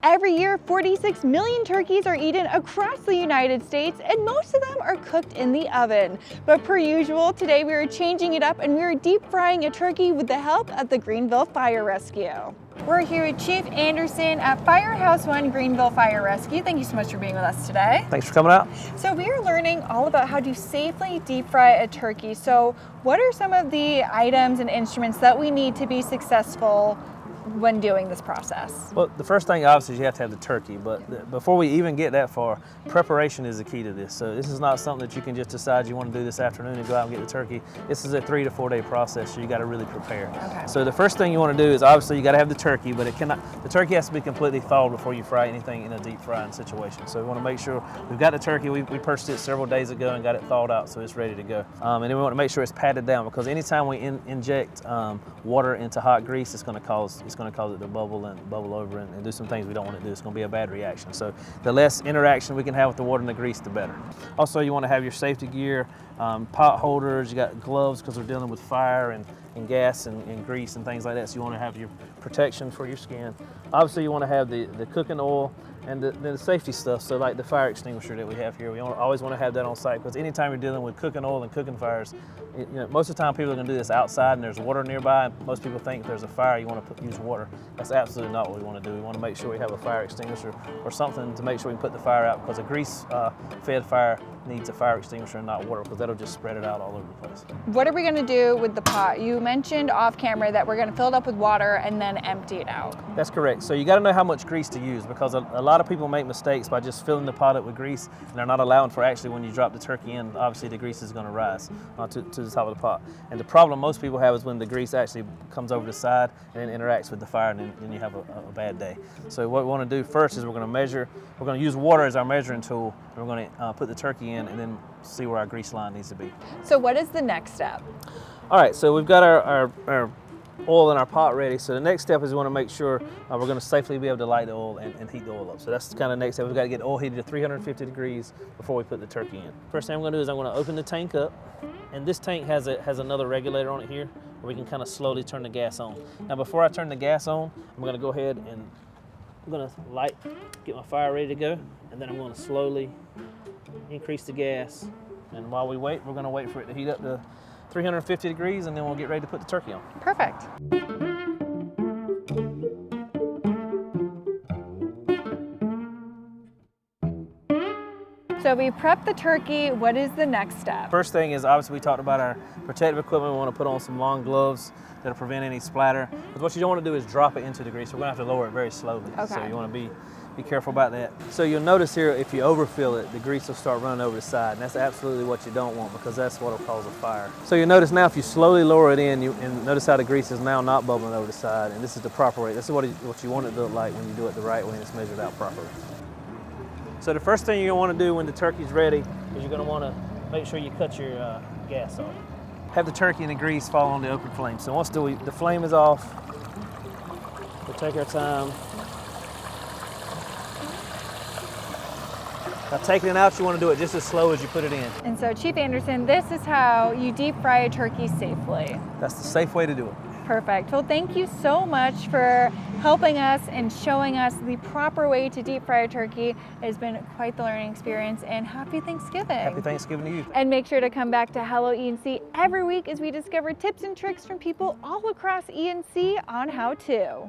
Every year, 46 million turkeys are eaten across the United States, and most of them are cooked in the oven. But per usual, today we are changing it up and we are deep frying a turkey with the help of the Greenville Fire Rescue. We're here with Chief Anderson at Firehouse 1 Greenville Fire Rescue. Thank you so much for being with us today. Thanks for coming out. So we are learning all about how to safely deep fry a turkey. So what are some of the items and instruments that we need to be successful when doing this process? Well, the first thing obviously is you have to have the turkey, but before we even get that far, preparation is the key to this. So this is not something that you can just decide you want to do this afternoon and go out and get the turkey. This is a 3 to 4 day process, so you got to really prepare. Okay. So the first thing you want to do is obviously you got to have the turkey, but the turkey has to be completely thawed before you fry anything in a deep frying situation. So we want to make sure we've got the turkey. We purchased it several days ago and got it thawed out, so it's ready to go. And then we want to make sure it's patted down, because anytime we inject water into hot grease, it's going to cause it to bubble over and do some things we don't want to do. It's going to be a bad reaction. So the less interaction we can have with the water and the grease, the better. Also, you want to have your safety gear, pot holders, you got gloves because we're dealing with fire and gas and grease and things like that. So you want to have your protection for your skin. Obviously, you want to have the cooking oil and the safety stuff. So like the fire extinguisher that we have here, we always want to have that on site, because anytime you're dealing with cooking oil and cooking fires, most of the time people are going to do this outside and there's water nearby. Most people think if there's a fire, you want to use water. That's absolutely not what we want to do. We want to make sure we have a fire extinguisher or something to make sure we can put the fire out, because a grease-fed fire needs a fire extinguisher and not water, because that'll just spread it out all over the place. What are we going to do with the pot? You mentioned off camera that we're going to fill it up with water and then empty it out. That's correct. So you got to know how much grease to use, because a lot of people make mistakes by just filling the pot up with grease, and they're not allowing for actually when you drop the turkey in, obviously the grease is going to rise to the top of the pot. And the problem most people have is when the grease actually comes over the side and then interacts with the fire, and then you have a bad day. So what we want to do first is we're going to use water as our measuring tool, and we're going to put the turkey in and then see where our grease line needs to be. So what is the next step? All right, so we've got our oil in our pot ready. So the next step is we want to make sure we're going to safely be able to light the oil and heat the oil up. So that's the kind of next step. We've got to get oil heated to 350 degrees before we put the turkey in. First thing I'm going to do is I'm going to open the tank up, and this tank has another regulator on it here where we can kind of slowly turn the gas on. Now before I turn the gas on, I'm going to go ahead and I'm going to get my fire ready to go, and then I'm going to slowly increase the gas. And while we wait, we're going to wait for it to heat up to 350 degrees, and then we'll get ready to put the turkey on. Perfect. So we prep the turkey. What is the next step? First thing is, obviously we talked about our protective equipment. We want to put on some long gloves that'll prevent any splatter. But what you don't want to do is drop it into the grease. We're going to have to lower it very slowly. Okay. So you want to be careful about that. So you'll notice here, if you overfill it, the grease will start running over the side, and that's absolutely what you don't want, because that's what will cause a fire. So you'll notice now, if you slowly lower it in, and notice how the grease is now not bubbling over the side, and this is the proper way. This is what you want it to look like when you do it the right way and it's measured out properly. So the first thing you're going to want to do when the turkey's ready is you're going to want to make sure you cut your gas off. Have the turkey and the grease fall on the open flame. So once the flame is off, we'll take our time. Now taking it out, you want to do it just as slow as you put it in. And so Chief Anderson, this is how you deep fry a turkey safely. That's the safe way to do it. Perfect. Well, thank you so much for helping us and showing us the proper way to deep fry a turkey. It has been quite the learning experience, and happy Thanksgiving. Happy Thanksgiving to you. And make sure to come back to Hello E&C every week as we discover tips and tricks from people all across E&C on how to.